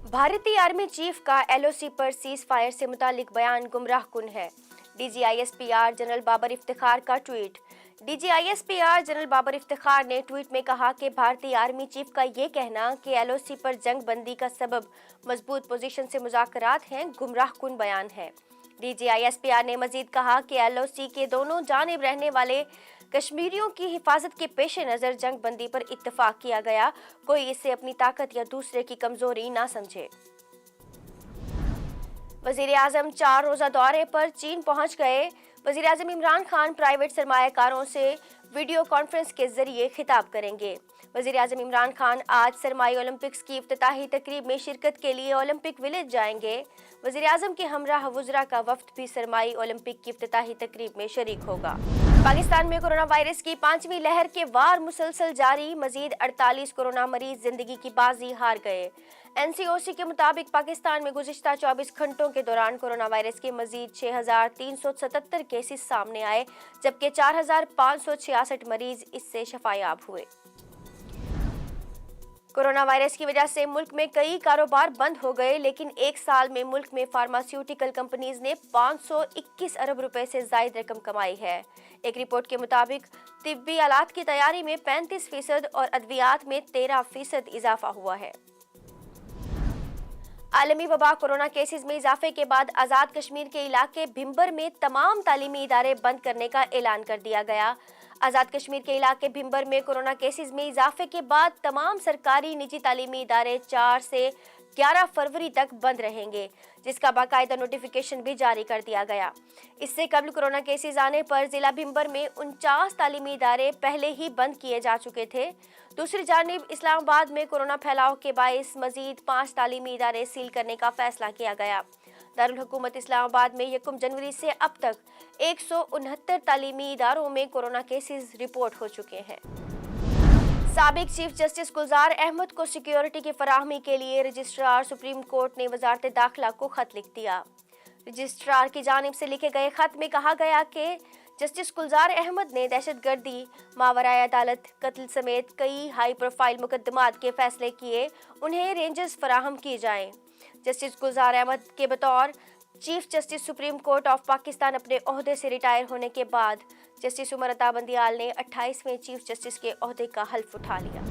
भारतीय army chief का LOC पर सीज फायर से मुतालिक बयान गुमराह कुन है। डीजीआईएसपीआर जनरल बाबर इफ्तिखार का tweet. DG ISPR general Babar Iftikhar ने ट्वीट में कहा कि भारतीय आर्मी चीफ का ये कहना कि एलओसी पर जंग बंदी का सबब मजबूत पोजीशन से मुज़ाकरात हैं, गुमराह कुन बयान है। डीजीआईएसपीआर ने मजीद कहा कि एलओसी के दोनों जानिब रहने वाले कश्मीरियों की हिफाजत के पेश नज़र जंग बंदी पर इत्तफाक किया गया, कोई इसे अपनी ताकत या दूसरे की कमजोरी ना समझे। वज़ीर आज़म 4 रोज़ा दौरे पर चीन पहुंच गए। वज़ीर आज़म इमरान खान प्राइवेट सरमायाकारों से वीडियो कॉन्फ्रेंस के जरिए खिताब करेंगे। वज़ीर आज़म इमरान खान आज सरमाई ओलंपिक्स की इफ्तिताही तकरीब में शिरकत के लिए ओलंपिक विलेज जाएंगे। वज़ीर आज़म के हमराह वुज़रा का वफ्द भी सरमाई ओलंपिक की इफ्तिताही तकरीब में शरीक होगा। पाकिस्तान में कोरोना वायरस की 5वीं लहर के वार मुसलसल जारी। मजीद 48 कोरोना मरीज जिंदगी की बाजी हार गए। एनसीओसी के मुताबिक पाकिस्तान में गुज़िश्ता 24 घंटों के दौरान कोरोना वायरस के मजीद 6,377 केसेस सामने आए, जबकि 4,566 मरीज इससे शफायाब हुए। कोरोना वायरस की वजह से मुल्क में कई कारोबार बंद हो गए, लेकिन एक साल में मुल्क में फार्मास्यूटिकल कंपनीज ने 521 अरब रुपए से जायद रकम कमाई है। एक रिपोर्ट के मुताबिक तिब्बी आलात की तैयारी में 35% और अद्वियात में 13% इजाफा हुआ है। आलमी वबा कोरोना केसेस में इजाफे के बाद आज़ाद कश्मीर के इलाके भिम्बर में तमाम तालीमी इदारे बंद करने का ऐलान कर दिया गया। आज़ाद कश्मीर के इलाके भिम्बर में कोरोना केसेस में इजाफे के बाद तमाम सरकारी निजी तालीमी इदारे 4 से 11 फरवरी तक बंद रहेंगे, जिसका बाकायदा नोटिफिकेशन भी जारी कर दिया गया। इससे कबल कोरोना केसेस आने पर जिला भिम्बर में 49 तालीमी इदारे पहले ही बंद किए जा चुके थे। दूसरी जानिब इस्लामाबाद में कोरोना फैलाव के बायस मजीद 5 तालीमी इदारे सील करने का फैसला किया गया। दारुल हुकूमत इस्लामाबाद में 1 जनवरी से अब तक 169 तालीमी इदारों में कोरोना केसेस रिपोर्ट हो चुके हैं। साबिक चीफ जस्टिस गुलजार अहमद को सिक्योरिटी की फराहमी के लिए रजिस्ट्रार सुप्रीम कोर्ट ने वजारत दाखिला को खत लिख दिया। रजिस्ट्रार की जानिब से लिखे गए खत में कहा गया कि जस्टिस गुलजार अहमद ने दहशतगर्दी, मावराए अदालत, कत्ल समेत कई हाई प्रोफाइल मुकदमात के फैसले किए, उन्हें रेंजर्स फराहम किए जाएं। जस्टिस गुलजार अहमद के बतौर chief justice supreme court of Pakistan अपने ओहदे से रिटायर होने के बाद जस्टिस उमर अता बंदियाल ने 28वें चीफ जस्टिस के ओहदे का हल्फ उठा लिया।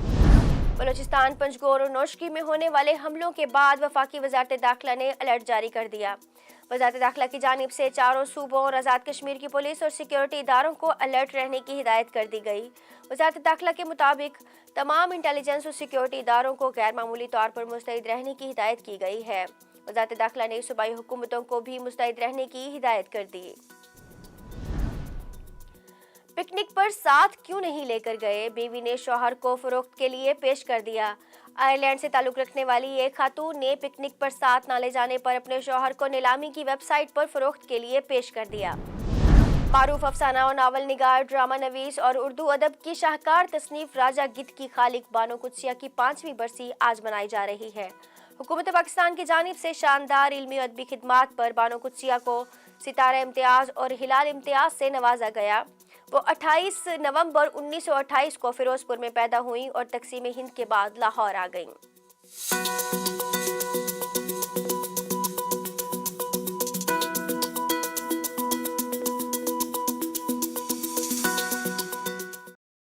बलोचिस्तान, पंजगोर और नौशकी में होने वाले हमलों के बाद वफाकी वजारत दाखिला ने अलर्ट जारी कर दिया। वजारत दाखिला की जानिब से चारों सूबों और आज़ाद कश्मीर की पुलिस और सिक्योरिटी इदारों को अलर्ट रहने की हिदायत कर दी गई। वजारत दाखिला के मुताबिक तमाम इंटेलिजेंस और सिक्योरिटी इदारों को गैर मामूली तौर पर मुस्तैद रहने की हिदायत की गई है। वजारत दाखिला ने सूबाई हुकूमतों को भी मुस्तैद रहने की हिदायत कर दी। पिकनिक पर साथ क्यों नहीं लेकर गए? बीवी ने शौहर को फरोख्त के लिए पेश कर दिया। आयरलैंड से ताल्लुक रखने वाली एक खातून ने पिकनिक पर साथ न ले जाने पर अपने शौहर को नीलामी की वेबसाइट पर फरोख्त के लिए पेश कर दिया। मारूफ अफसाना और नावल निगार, ड्रामा नवीस और उर्दू अदब की शाहकार तसनीफ राजा गिद्ध की खालिक बानो कुदसिया की 5वीं बरसी आज मनाई जा रही है। हुकूमत पाकिस्तान की जानिब से शानदार इल्मी अदबी खिदमात पर बानो कुदसिया को सितारा इम्तियाज और हिलाल इम्तियाज से नवाजा गया। वो 28 नवंबर 1928 को फिरोजपुर में पैदा हुई और तकसीम हिंद के बाद लाहौर आ गईं।